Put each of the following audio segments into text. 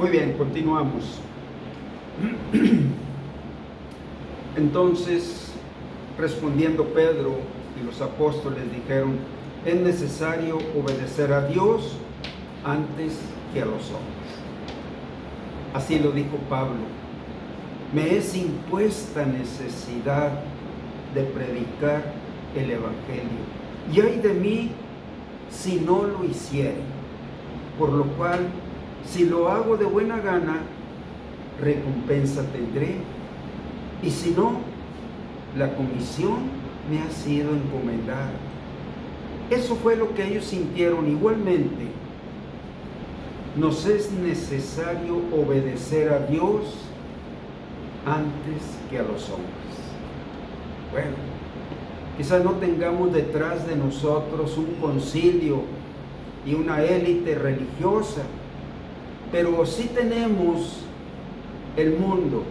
Muy bien, continuamos. Entonces, respondiendo Pedro y los apóstoles dijeron: es necesario obedecer a Dios antes que a los hombres. Así lo dijo Pablo: me es impuesta necesidad de predicar el Evangelio, y ay de mí si no lo hiciere, por lo cual, si lo hago de buena gana, recompensa tendré, y si no, la comisión me ha sido encomendada. Eso fue lo que ellos sintieron. Igualmente, nos es necesario obedecer a Dios antes que a los hombres. Bueno, quizás no tengamos detrás de nosotros un concilio y una élite religiosa, pero sí tenemos el mundo,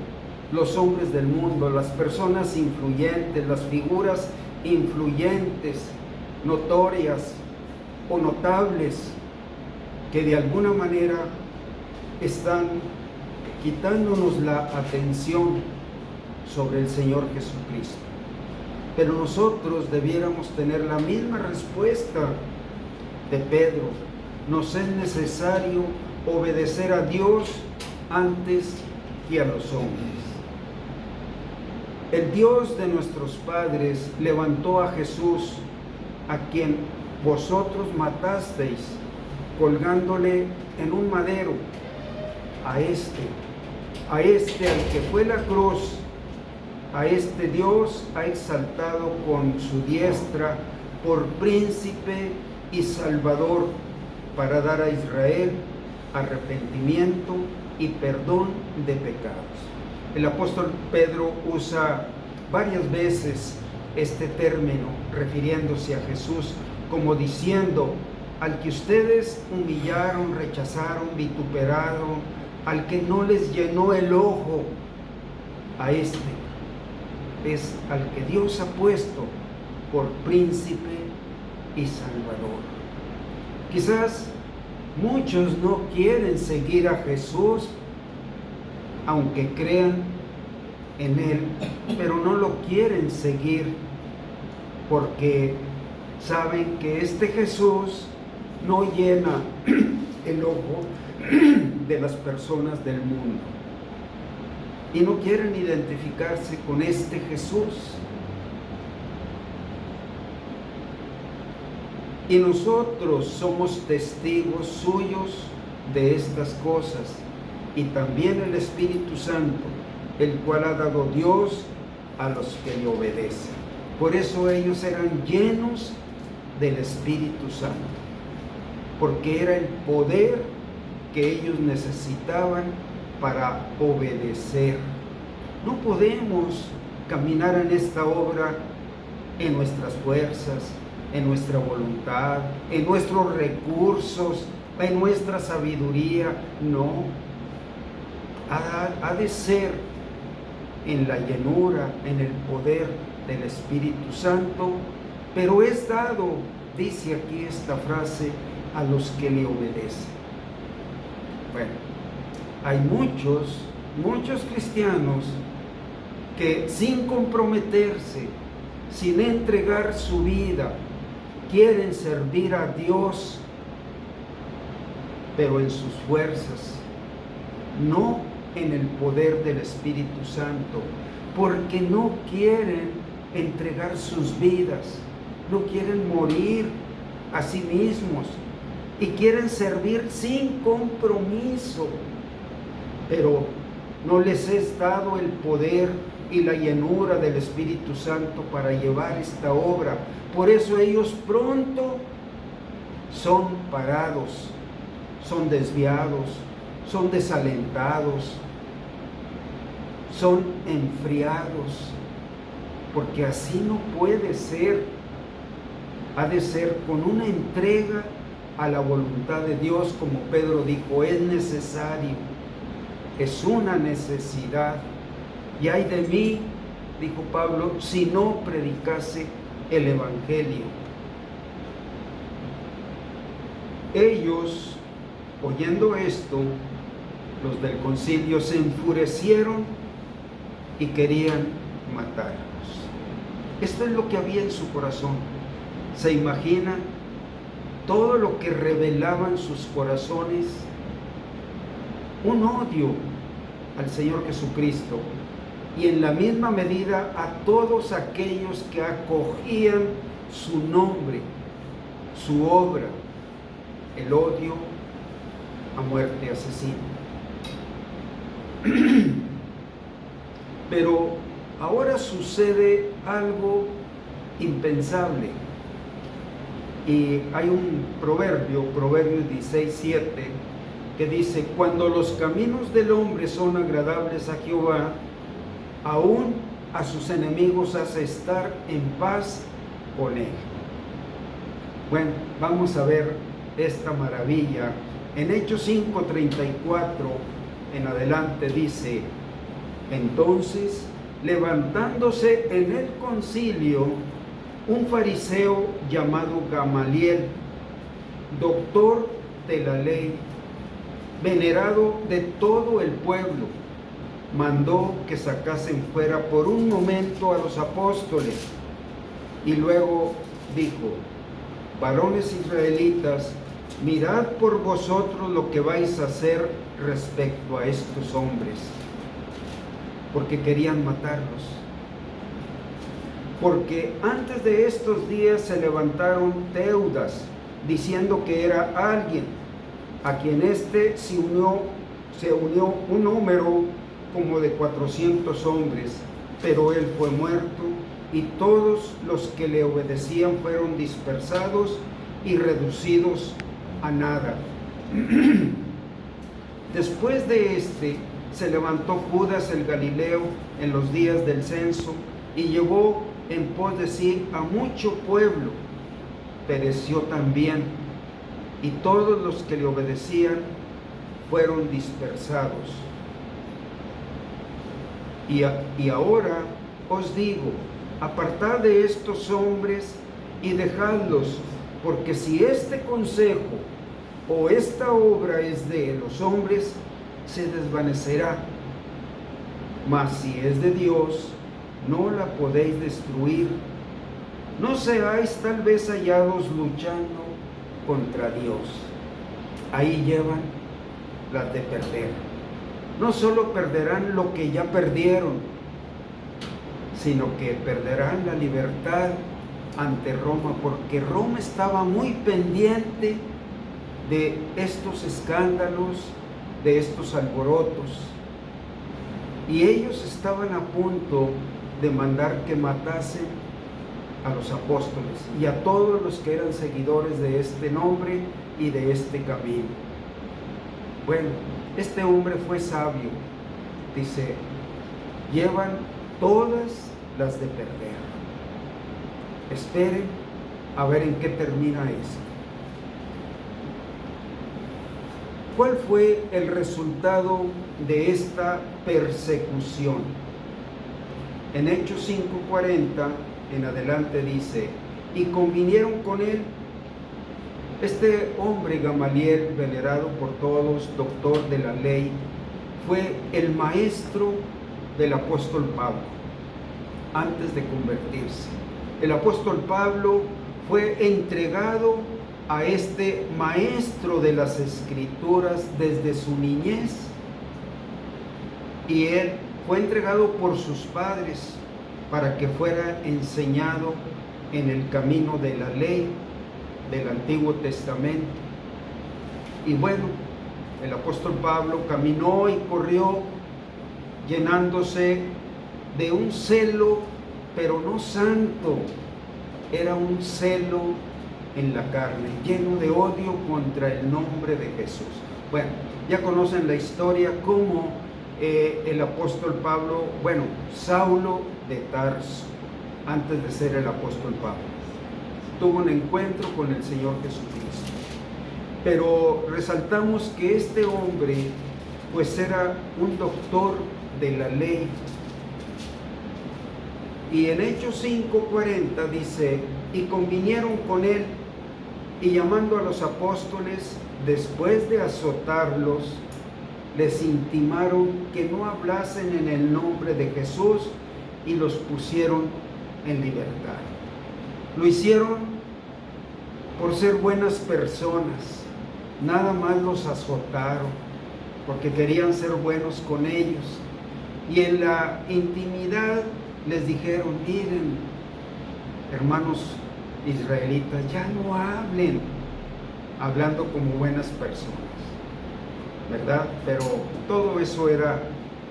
los hombres del mundo, las personas influyentes, las figuras influyentes, notorias o notables, que de alguna manera están quitándonos la atención sobre el Señor Jesucristo. Pero nosotros debiéramos tener la misma respuesta de Pedro: nos es necesario obedecer a Dios antes que a los hombres. El Dios de nuestros padres levantó a Jesús, a quien vosotros matasteis, colgándole en un madero, a este al que fue la cruz. A este Dios ha exaltado con su diestra por príncipe y salvador, para dar a Israel arrepentimiento y perdón de pecados. El apóstol Pedro usa varias veces este término refiriéndose a Jesús, como diciendo: al que ustedes humillaron, rechazaron, vituperaron, al que no les llenó el ojo, a este es al que Dios ha puesto por príncipe y salvador. Quizás muchos no quieren seguir a Jesús, aunque crean en Él, pero no lo quieren seguir porque saben que este Jesús no llena el ojo de las personas del mundo, y no quieren identificarse con este Jesús. Y nosotros somos testigos suyos de estas cosas, y también el Espíritu Santo, el cual ha dado Dios a los que le obedecen. Por eso ellos eran llenos del Espíritu Santo, porque era el poder que ellos necesitaban para obedecer. No podemos caminar en esta obra en nuestras fuerzas, en nuestra voluntad, en nuestros recursos, en nuestra sabiduría. No, ha de ser en la llenura, en el poder del Espíritu Santo, pero es dado, dice aquí esta frase, a los que le obedecen. Bueno, hay muchos cristianos que sin comprometerse, sin entregar su vida, quieren servir a Dios, pero en sus fuerzas, no en el poder del Espíritu Santo, porque no quieren entregar sus vidas, no quieren morir a sí mismos y quieren servir sin compromiso, pero no les es dado el poder y la llenura del Espíritu Santo para llevar esta obra. Por eso ellos pronto son parados, son desviados, son desalentados, son enfriados, porque así no puede ser. Ha de ser con una entrega a la voluntad de Dios, como Pedro dijo: es necesario, es una necesidad. Y ay de mí, dijo Pablo, si no predicase el Evangelio. Ellos, oyendo esto, los del concilio se enfurecieron y querían matarlos. Esto es lo que había en su corazón. ¿Se imaginan todo lo que revelaban sus corazones? Un odio al Señor Jesucristo y en la misma medida a todos aquellos que acogían su nombre, su obra, el odio a muerte asesina. Pero ahora sucede algo impensable. Y hay un proverbio 16:7, que dice: cuando los caminos del hombre son agradables a Jehová, aún a sus enemigos hace estar en paz con él. Bueno, vamos a ver esta maravilla. En Hechos 5:34 en adelante dice: entonces, levantándose en el concilio, un fariseo llamado Gamaliel, doctor de la ley, venerado de todo el pueblo, mandó que sacasen fuera por un momento a los apóstoles, y luego dijo: varones israelitas, mirad por vosotros lo que vais a hacer respecto a estos hombres, porque querían matarlos. Porque antes de estos días se levantaron deudas, diciendo que era alguien a quien se unió un número como de 400 hombres, pero él fue muerto, y todos los que le obedecían fueron dispersados y reducidos a nada. Después de se levantó Judas el Galileo en los días del censo y llevó en pos de sí a mucho pueblo. Pereció también, y todos los que le obedecían fueron dispersados. Y ahora os digo: apartad de estos hombres y dejadlos, porque si este consejo o esta obra es de los hombres, se desvanecerá, mas si es de Dios, no la podéis destruir. No seáis tal vez hallados luchando contra Dios. Ahí llevan las de perder. No solo perderán lo que ya perdieron, sino que perderán la libertad ante Roma, porque Roma estaba muy pendiente de estos escándalos, de estos alborotos, y ellos estaban a punto de mandar que matasen a los apóstoles y a todos los que eran seguidores de este nombre y de este camino. Bueno, este hombre fue sabio. Dice: llevan todas las de perder. Esperen a ver en qué termina esto. ¿Cuál fue el resultado de esta persecución? En Hechos 5:40 en adelante dice: y convinieron con él. Este hombre Gamaliel, venerado por todos, doctor de la ley, fue el maestro del apóstol Pablo antes de convertirse. El apóstol Pablo fue entregado a este maestro de las Escrituras desde su niñez, y él fue entregado por sus padres para que fuera enseñado en el camino de la ley del Antiguo Testamento. Y bueno, el apóstol Pablo caminó y corrió llenándose de un celo, pero no santo, era un celo en la carne, lleno de odio contra el nombre de Jesús. Bueno, ya conocen la historia, cómo el apóstol Pablo, Saulo de Tarso, antes de ser el apóstol Pablo, tuvo un encuentro con el Señor Jesucristo. Pero resaltamos que este hombre pues era un doctor de la ley. Y en Hechos 5:40 dice: y convinieron con él, y llamando a los apóstoles, después de azotarlos, les intimaron que no hablasen en el nombre de Jesús y los pusieron en libertad. Lo hicieron por ser buenas personas, nada más los azotaron porque querían ser buenos con ellos. Y en la intimidad les dijeron: miren, hermanos israelitas, ya no hablen, hablando como buenas personas, ¿verdad? Pero todo eso era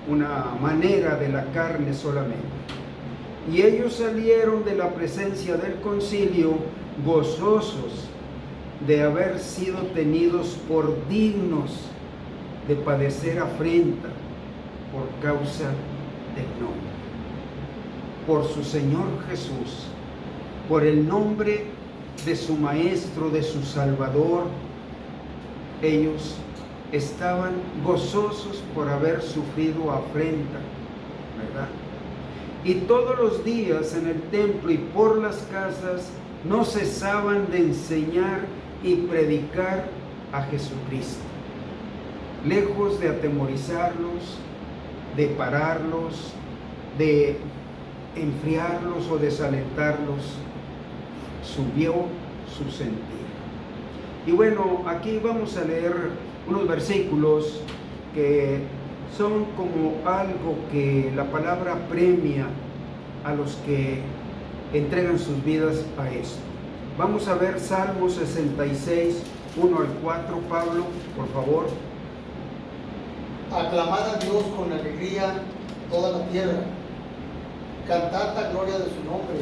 una manera de la carne solamente. Y ellos salieron de la presencia del concilio gozosos de haber sido tenidos por dignos de padecer afrenta por causa del nombre, por su Señor Jesús, por el nombre de su Maestro, de su Salvador. Ellos estaban gozosos por haber sufrido afrenta, ¿verdad? Y todos los días en el templo y por las casas no cesaban de enseñar y predicar a Jesucristo, lejos de atemorizarlos, de pararlos, de enfriarlos o desalentarlos. Subió su sentir. Y bueno, aquí vamos a leer unos versículos que son como algo que la palabra premia a los que entregan sus vidas a esto. Vamos a ver Salmo 66, 1 al 4. Pablo, por favor. Aclamad a Dios con alegría toda la tierra. Cantad la gloria de su nombre.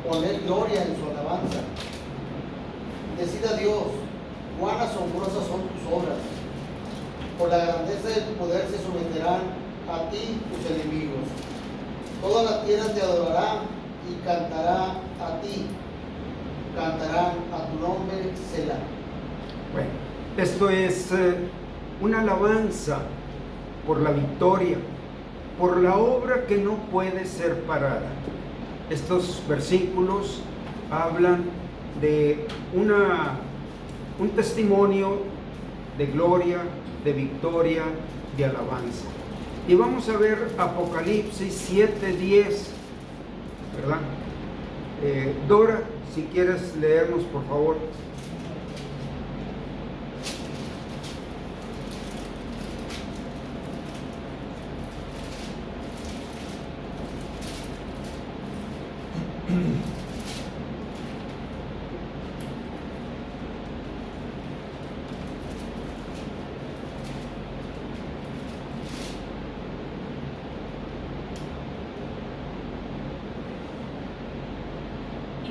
Poned gloria en su alabanza. Decid a Dios, cuán asombrosas son tus obras. Por la grandeza de tu poder se someterán a ti tus enemigos. Toda la tierra te adorará y cantará a ti. Cantarán a tu nombre, Selah. Bueno, esto es una alabanza por la victoria, por la obra que no puede ser parada. Estos versículos hablan de un testimonio de gloria, de victoria, de alabanza. Y vamos a ver Apocalipsis 7:10, ¿verdad? Dora, si quieres leernos, por favor.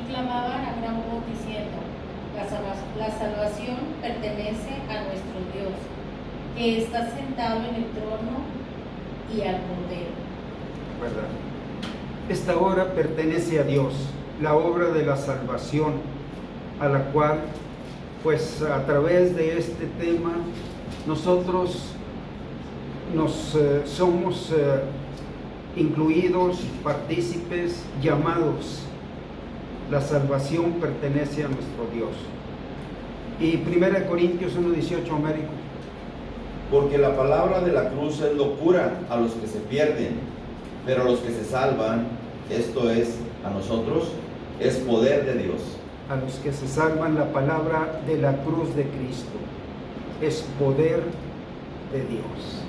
Clamaban a gran voz diciendo: la salvación pertenece a nuestro Dios, que está sentado en el trono y al Cordero. ¿Verdad? Esta obra pertenece a Dios, la obra de la salvación, a la cual, pues a través de este tema, nosotros somos incluidos, partícipes, llamados. La salvación pertenece a nuestro Dios. Y 1 Corintios 1:18, Américo. Porque la palabra de la cruz es locura a los que se pierden, pero a los que se salvan, esto es, a nosotros, es poder de Dios. A los que se salvan, la palabra de la cruz de Cristo es poder de Dios.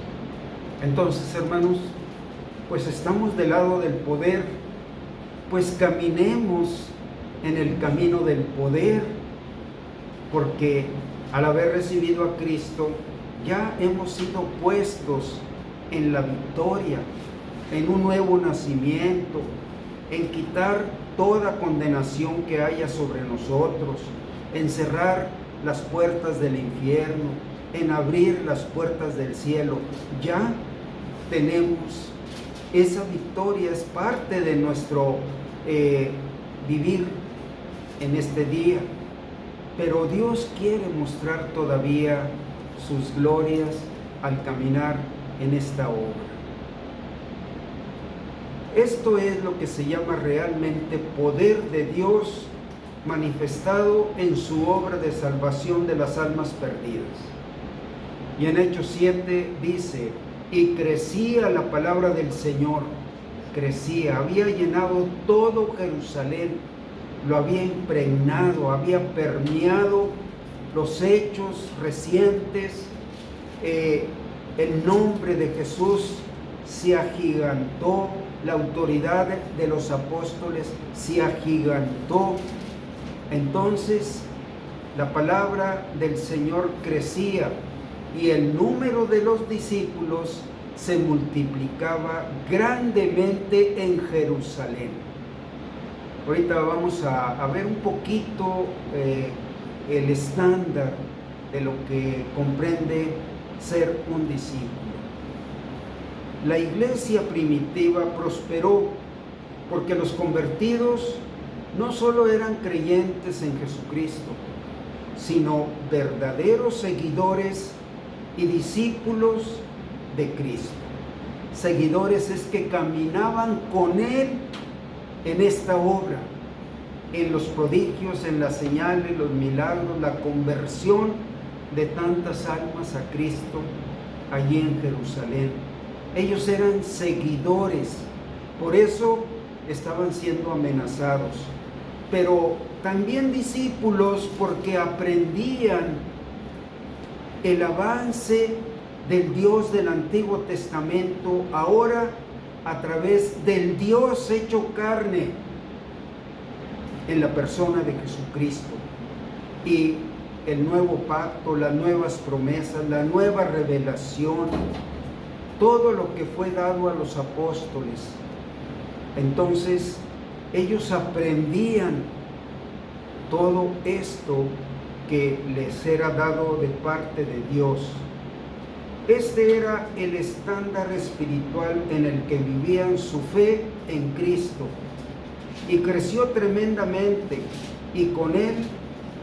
Entonces, hermanos, pues estamos del lado del poder, pues caminemos en el camino del poder, porque al haber recibido a Cristo ya hemos sido puestos en la victoria, en un nuevo nacimiento, en quitar toda condenación que haya sobre nosotros, en cerrar las puertas del infierno, en abrir las puertas del cielo. Ya tenemos esa victoria, es parte de nuestro vivir en este día, pero Dios quiere mostrar todavía sus glorias al caminar en esta obra. Esto es lo que se llama realmente poder de Dios manifestado en su obra de salvación de las almas perdidas. Y en Hechos 7 dice, y crecía la palabra del Señor, crecía, había llenado todo Jerusalén, lo había impregnado, había permeado los hechos recientes. El nombre de Jesús se agigantó, la autoridad de los apóstoles se agigantó. Entonces la palabra del Señor crecía y el número de los discípulos se multiplicaba grandemente en Jerusalén. Ahorita vamos a ver un poquito el estándar de lo que comprende ser un discípulo. La iglesia primitiva prosperó porque los convertidos no solo eran creyentes en Jesucristo, sino verdaderos seguidores y discípulos de Cristo. Seguidores es que caminaban con Él en esta obra, en los prodigios, en las señales, los milagros, la conversión de tantas almas a Cristo allí en Jerusalén. Ellos eran seguidores, por eso estaban siendo amenazados, pero también discípulos porque aprendían el avance del Dios del Antiguo Testamento ahora a través del Dios hecho carne en la persona de Jesucristo, y el nuevo pacto, las nuevas promesas, la nueva revelación, todo lo que fue dado a los apóstoles. Entonces ellos aprendían todo esto que les era dado de parte de Dios. Este era el estándar espiritual en el que vivían su fe en Cristo, y creció tremendamente, y con él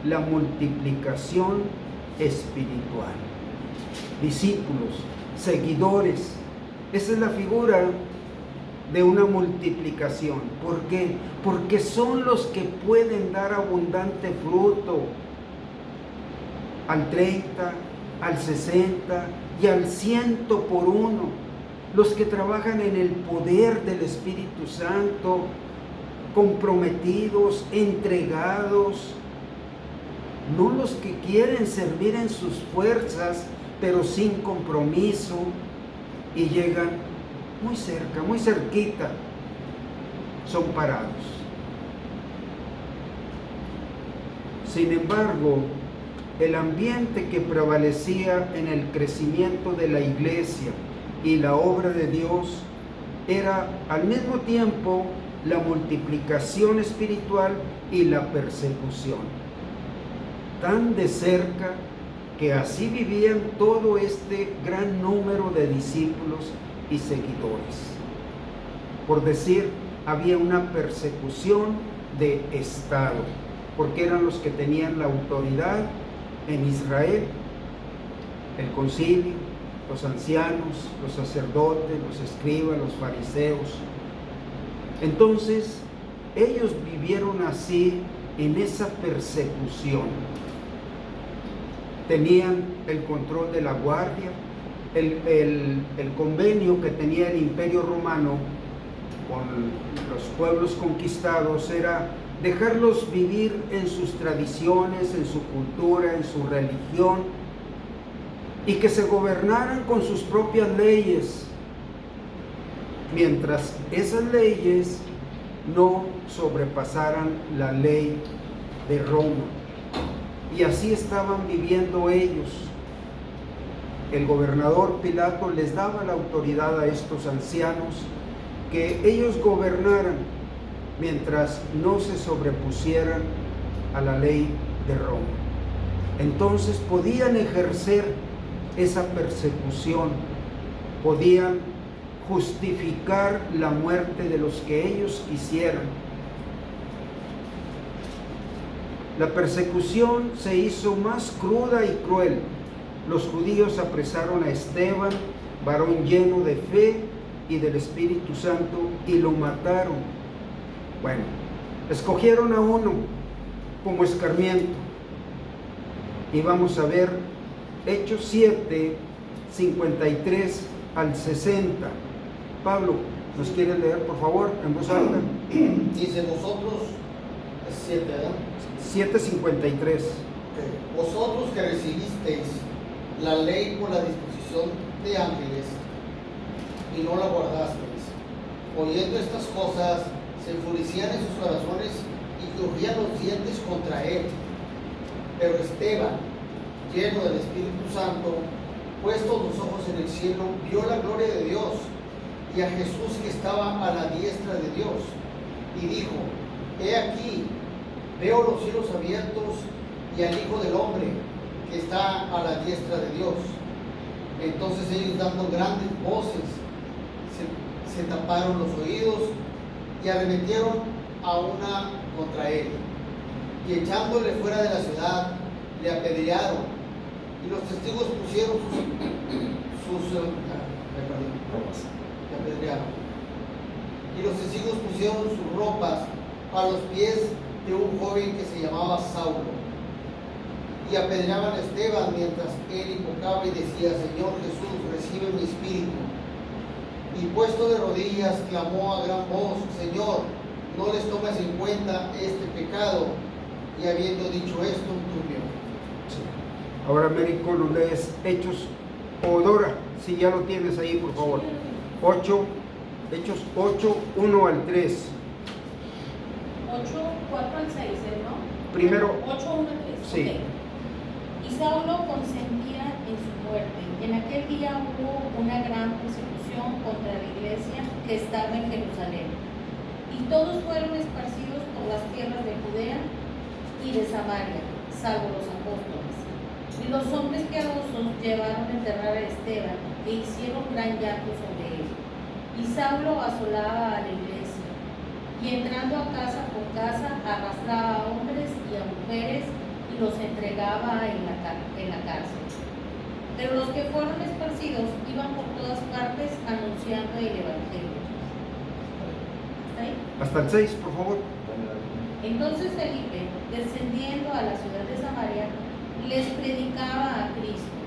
la multiplicación espiritual. Discípulos, seguidores, esa es la figura de una multiplicación. ¿Por qué? Porque son los que pueden dar abundante fruto al 30, al 60 y al 100 por uno. Los que trabajan en el poder del Espíritu Santo, comprometidos, entregados, no los que quieren servir en sus fuerzas, pero sin compromiso, y llegan muy cerca, muy cerquita, son parados. Sin embargo, el ambiente que prevalecía en el crecimiento de la iglesia y la obra de Dios era al mismo tiempo la multiplicación espiritual y la persecución. Tan de cerca que así vivían todo este gran número de discípulos y seguidores. Por decir, había una persecución de Estado, porque eran los que tenían la autoridad en Israel, el concilio, los ancianos, los sacerdotes, los escribas, los fariseos. Entonces, ellos vivieron así en esa persecución. Tenían el control de la guardia, el convenio que tenía el Imperio Romano con los pueblos conquistados era dejarlos vivir en sus tradiciones, en su cultura, en su religión, y que se gobernaran con sus propias leyes, mientras esas leyes no sobrepasaran la ley de Roma. Y así estaban viviendo ellos. El gobernador Pilato les daba la autoridad a estos ancianos que ellos gobernaran mientras no se sobrepusieran a la ley de Roma. Entonces podían ejercer esa persecución, podían justificar la muerte de los que ellos quisieran. La persecución se hizo más cruda y cruel. Los judíos apresaron a Esteban, varón lleno de fe y del Espíritu Santo, y lo mataron. Bueno, escogieron a uno como escarmiento. Y vamos a ver Hechos 7, 53 al 60. Pablo, ¿nos quiere leer, por favor, en voz alta? Dice, vosotros, es 7, ¿verdad? 7:53. Vosotros que recibisteis la ley por la disposición de ángeles y no la guardasteis, oyendo estas cosas, se enfurecían en sus corazones y crujían los dientes contra él. Pero Esteban, lleno del Espíritu Santo, puestos los ojos en el cielo, vio la gloria de Dios y a Jesús que estaba a la diestra de Dios, y dijo, he aquí, veo los cielos abiertos y al Hijo del Hombre que está a la diestra de Dios. Entonces ellos, dando grandes voces, se taparon los oídos y arremetieron a una contra él, y echándole fuera de la ciudad, le apedrearon, y los testigos pusieron le apedrearon, y los testigos pusieron sus ropas a los pies de un joven que se llamaba Saulo, y apedreaban a Esteban mientras él invocaba y decía, Señor Jesús, recibe mi espíritu. Y puesto de rodillas, clamó a gran voz, Señor, no les tomes en cuenta este pecado. Y habiendo dicho esto, durmió. Ahora, Américo, lo lees Hechos, o Dora, si ya lo tienes ahí, por favor. 8, Hechos 8, 1 al 3. 8, 4 al 6, ¿no? Primero. 8, 1 al 3. Sí. Okay. Y Saulo consentía en su muerte. En aquel día hubo una gran persecución contra la iglesia que estaba en Jerusalén. Y todos fueron esparcidos por las tierras de Judea y de Samaria, salvo los apóstoles. Y los hombres piadosos llevaron a enterrar a Esteban e hicieron gran llanto sobre él. Y Saulo asolaba a la iglesia, y entrando a casa por casa arrastraba a hombres y a mujeres y los entregaba en la cárcel. Pero los que fueron esparcidos iban por todas partes anunciando el evangelio. ¿Está ahí? Hasta el 6, por favor. Entonces Felipe, descendiendo a la ciudad de Samaria, les predicaba a Cristo,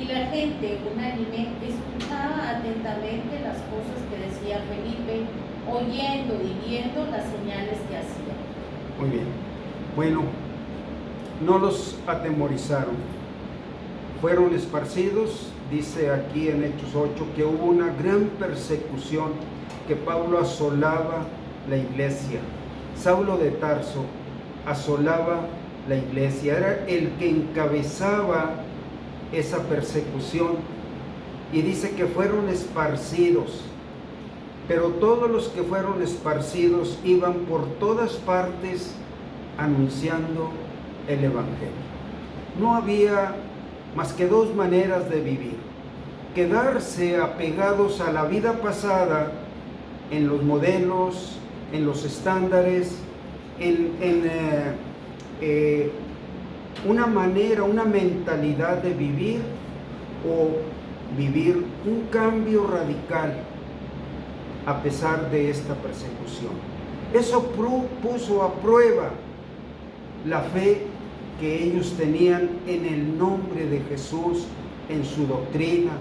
y la gente unánime escuchaba atentamente las cosas que decía Felipe, oyendo y viendo las señales que hacía. Muy bien. Bueno, no los atemorizaron. Fueron esparcidos, dice aquí en Hechos 8, que hubo una gran persecución, que Pablo asolaba la iglesia. Saulo de Tarso asolaba la iglesia, era el que encabezaba esa persecución, y dice que fueron esparcidos, pero todos los que fueron esparcidos iban por todas partes anunciando el evangelio. No había más que dos maneras de vivir: quedarse apegados a la vida pasada, en los modelos, en los estándares, una manera, una mentalidad de vivir, o vivir un cambio radical a pesar de esta persecución. Eso puso a prueba la fe que ellos tenían en el nombre de Jesús, en su doctrina,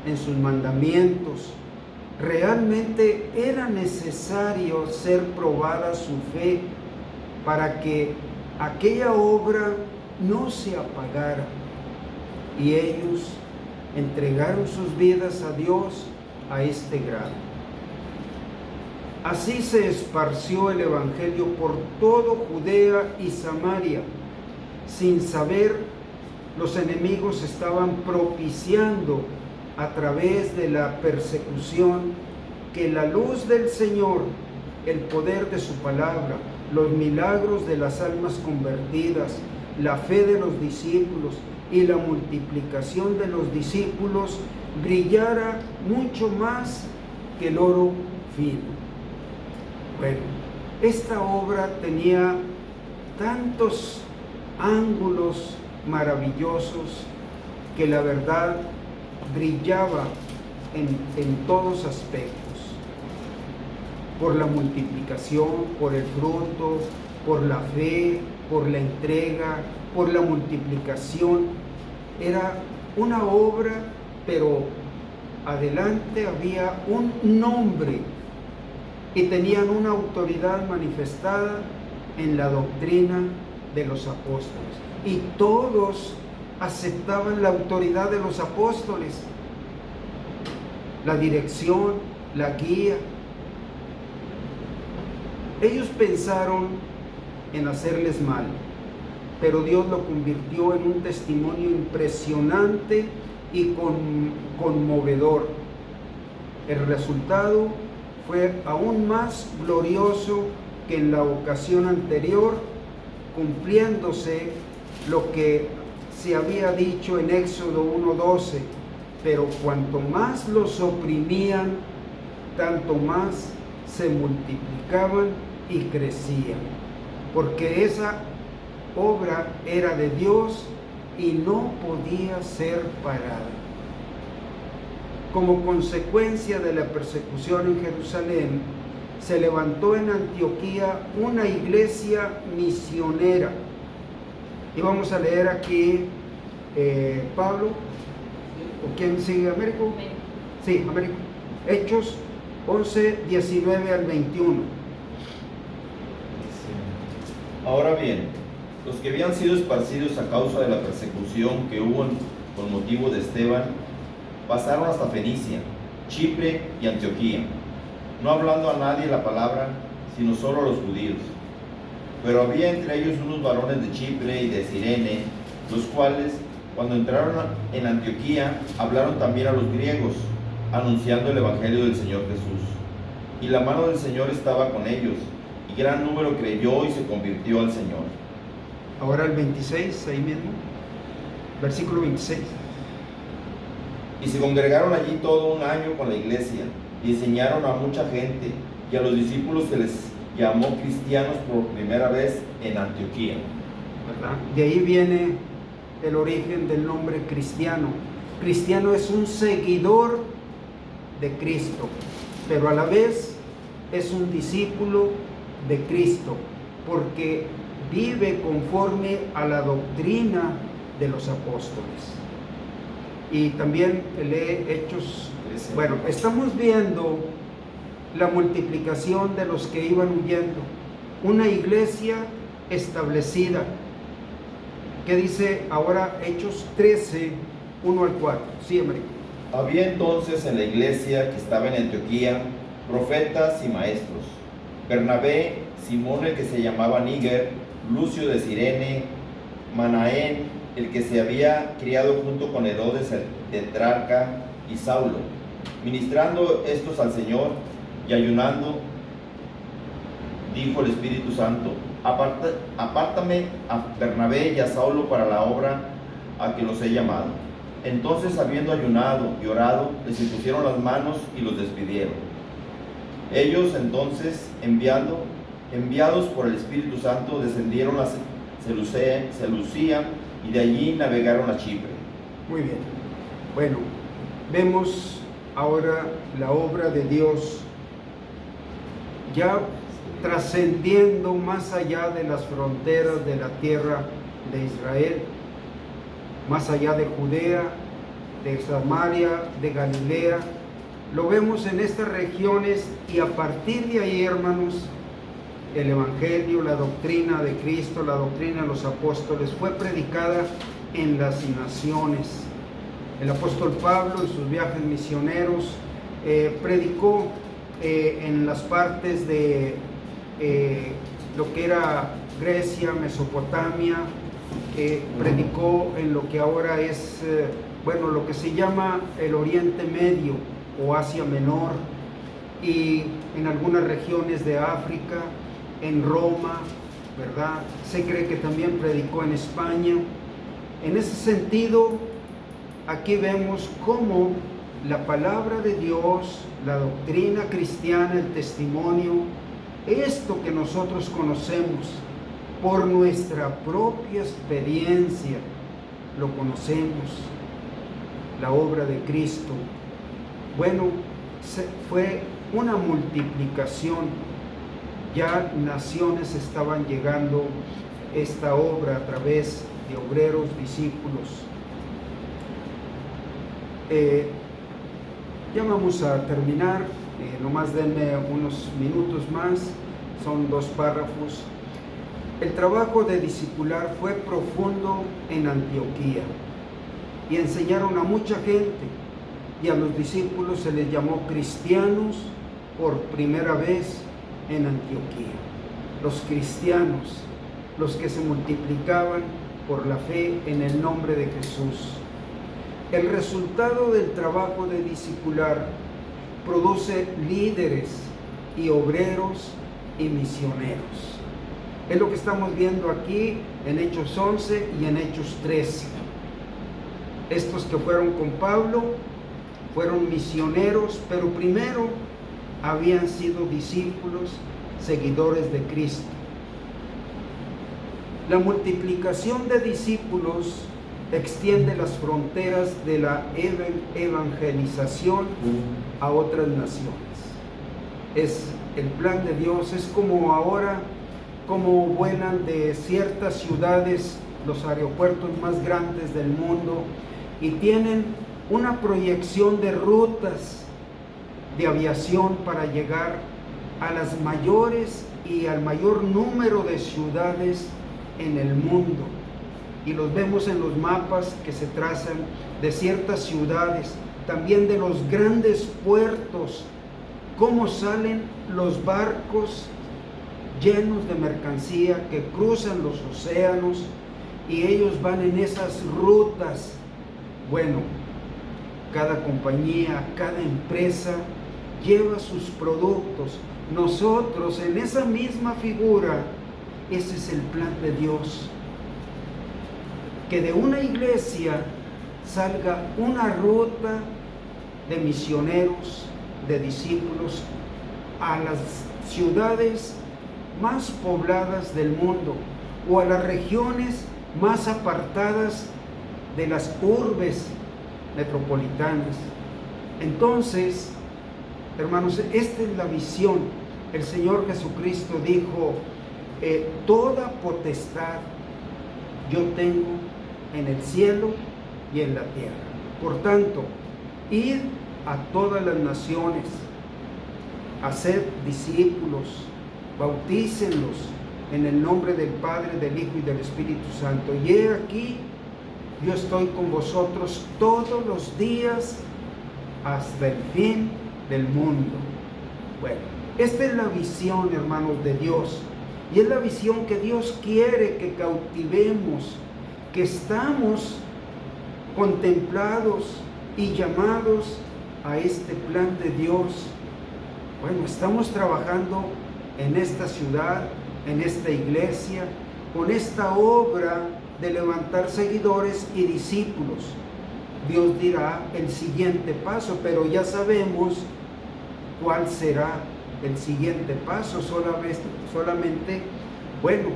en sus mandamientos. Realmente era necesario ser probada su fe para que aquella obra no se apagara, y ellos entregaron sus vidas a Dios a este grado. Así se esparció el evangelio por todo Judea y Samaria. Sin saber, los enemigos estaban propiciando a través de la persecución que la luz del Señor, el poder de su palabra, los milagros de las almas convertidas, la fe de los discípulos y la multiplicación de los discípulos brillara mucho más que el oro fino. Bueno, esta obra tenía tantos ángulos maravillosos que la verdad brillaba en todos aspectos, por la multiplicación, por el fruto, por la fe, por la entrega, por la multiplicación. Era una obra pero adelante había un nombre y tenían una autoridad manifestada en la doctrina de los apóstoles. Y todos aceptaban la autoridad de los apóstoles, la dirección, la guía. Ellos pensaron en hacerles mal, pero Dios lo convirtió en un testimonio impresionante y conmovedor. El resultado fue aún más glorioso que en la ocasión anterior, cumpliéndose lo que se había dicho en Éxodo 1:12, pero cuanto más los oprimían, tanto más se multiplicaban y crecían, porque esa obra era de Dios y no podía ser parada. Como consecuencia de la persecución en Jerusalén, se levantó en Antioquía una iglesia misionera. Y vamos a leer aquí Pablo, ¿o quién sigue? ¿Américo? Sí, Américo. Hechos 11, 19 al 21. Ahora bien, los que habían sido esparcidos a causa de la persecución que hubo con motivo de Esteban, pasaron hasta Fenicia, Chipre y Antioquía, no hablando a nadie la palabra, sino solo a los judíos. Pero había entre ellos unos varones de Chipre y de Cirene, los cuales, cuando entraron en Antioquía, hablaron también a los griegos, anunciando el evangelio del Señor Jesús. Y la mano del Señor estaba con ellos, y gran número creyó y se convirtió al Señor. Ahora el 26, ahí mismo, versículo 26. Y se congregaron allí todo un año con la iglesia, y enseñaron a mucha gente, y a los discípulos se les llamó cristianos por primera vez en Antioquía. ¿Verdad? De ahí viene el origen del nombre cristiano. Cristiano es un seguidor de Cristo, pero a la vez es un discípulo de Cristo, porque vive conforme a la doctrina de los apóstoles. Y también lee Hechos. Bueno, estamos viendo la multiplicación de los que iban huyendo, una iglesia establecida. ¿Qué dice ahora Hechos 13, 1 al 4? Sí, Américo. Había entonces en la iglesia que estaba en Antioquía profetas y maestros: Bernabé, Simón el que se llamaba Níger, Lucio de Cirene, Manaén el que se había criado junto con Herodes el tetrarca, y Saulo. Ministrando estos al Señor y ayunando, dijo el Espíritu Santo: apártame a Bernabé y a Saulo para la obra a que los he llamado. Entonces, habiendo ayunado y orado, les impusieron las manos y los despidieron. Ellos entonces, enviados por el Espíritu Santo, descendieron a Seleucia y de allí navegaron a Chipre. Muy bien. Bueno, vemos ahora la obra de Dios ya trascendiendo más allá de las fronteras de la tierra de Israel, más allá de Judea, de Samaria, de Galilea. Lo vemos en estas regiones, y a partir de ahí, hermanos, el evangelio, la doctrina de Cristo, la doctrina de los apóstoles fue predicada en las naciones. El apóstol Pablo, en sus viajes misioneros, predicó en las partes de lo que era Grecia, Mesopotamia, predicó en lo que ahora es, lo que se llama el Oriente Medio o Asia Menor, y en algunas regiones de África, en Roma, ¿verdad? Se cree que también predicó en España. En ese sentido, aquí vemos cómo la palabra de Dios, la doctrina cristiana, el testimonio, esto que nosotros conocemos por nuestra propia experiencia, lo conocemos, la obra de Cristo. Bueno, fue una multiplicación. Ya naciones estaban llegando esta obra a través de obreros, discípulos. Ya vamos a terminar, nomás denme unos minutos más, son 2 párrafos. El trabajo de discipular fue profundo en Antioquía y enseñaron a mucha gente, y a los discípulos se les llamó cristianos por primera vez en Antioquía. Los cristianos, los que se multiplicaban por la fe en el nombre de Jesús. El resultado del trabajo de discipular produce líderes y obreros y misioneros. Es lo que estamos viendo aquí en Hechos 11 y en Hechos 13. Estos que fueron con Pablo fueron misioneros, pero primero habían sido discípulos, seguidores de Cristo. La multiplicación de discípulos extiende las fronteras de la evangelización a otras naciones. Es el plan de Dios. Es como ahora, como vuelan de ciertas ciudades los aeropuertos más grandes del mundo y tienen una proyección de rutas de aviación para llegar a las mayores y al mayor número de ciudades en el mundo. Y los vemos en los mapas que se trazan de ciertas ciudades, también de los grandes puertos, cómo salen los barcos llenos de mercancía que cruzan los océanos y ellos van en esas rutas. Bueno, cada compañía, cada empresa lleva sus productos. Nosotros en esa misma figura, ese es el plan de Dios. Que de una iglesia salga una ruta de misioneros, de discípulos a las ciudades más pobladas del mundo o a las regiones más apartadas de las urbes metropolitanas. Entonces, hermanos, esta es la visión. El Señor Jesucristo dijo, toda potestad yo tengo en el cielo y en la tierra. Por tanto, id a todas las naciones, haced discípulos, bautícenlos en el nombre del Padre, del Hijo y del Espíritu Santo. Y he aquí, yo estoy con vosotros todos los días hasta el fin del mundo. Bueno, esta es la visión, hermanos, de Dios. Y es la visión que Dios quiere que cautivemos, que estamos contemplados y llamados a este plan de Dios. Bueno, estamos trabajando en esta ciudad, en esta iglesia, con esta obra de levantar seguidores y discípulos. Dios dirá el siguiente paso, pero ya sabemos cuál será el siguiente paso. Solamente, bueno,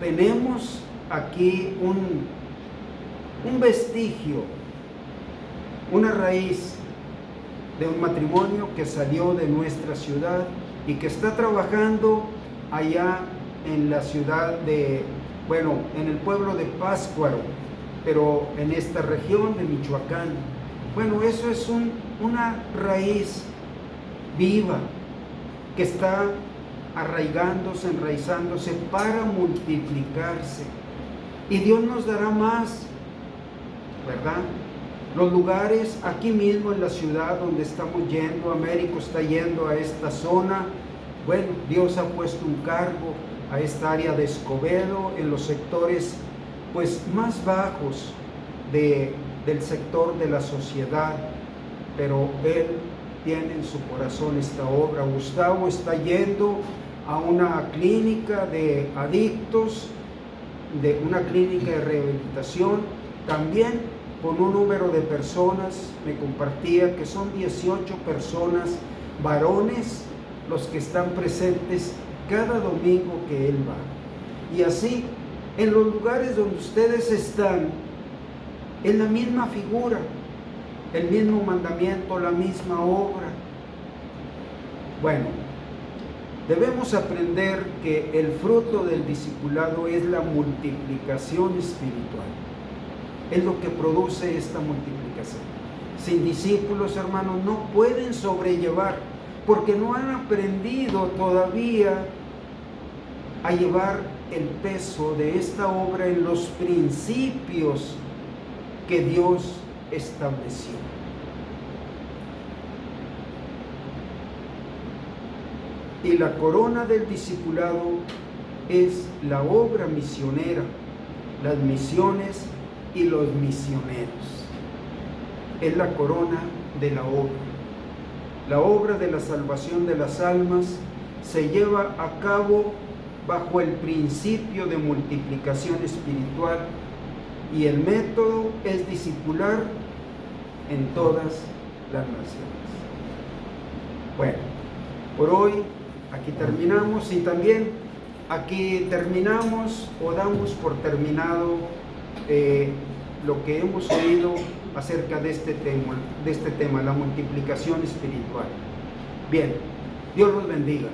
tenemos aquí un vestigio, una raíz de un matrimonio que salió de nuestra ciudad y que está trabajando allá en la ciudad de, bueno, en el pueblo de Pátzcuaro, pero en esta región de Michoacán. Bueno, eso es una raíz viva que está arraigándose, enraizándose para multiplicarse. Y Dios nos dará más, ¿verdad? Los lugares aquí mismo en la ciudad donde estamos yendo, Américo está yendo a esta zona. Bueno, Dios ha puesto un cargo a esta área de Escobedo, en los sectores pues más bajos del sector de la sociedad, pero Él tiene en su corazón esta obra. Gustavo está yendo a una clínica de adictos, de una clínica de rehabilitación, también con un número de personas, me compartía que son 18 personas, varones, los que están presentes cada domingo que él va. Y así, en los lugares donde ustedes están, en la misma figura, el mismo mandamiento, la misma obra. Bueno, debemos aprender que el fruto del discipulado es la multiplicación espiritual. Es lo que produce esta multiplicación. Sin discípulos, hermanos, no pueden sobrellevar, porque no han aprendido todavía a llevar el peso de esta obra en los principios que Dios estableció. Y la corona del discipulado es la obra misionera, las misiones y los misioneros. Es la corona de la obra. La obra de la salvación de las almas se lleva a cabo bajo el principio de multiplicación espiritual, y el método es discipular en todas las naciones. Bueno, por hoy aquí terminamos, y también aquí terminamos o damos por terminado lo que hemos oído acerca de este tema, la multiplicación espiritual. Bien, Dios los bendiga.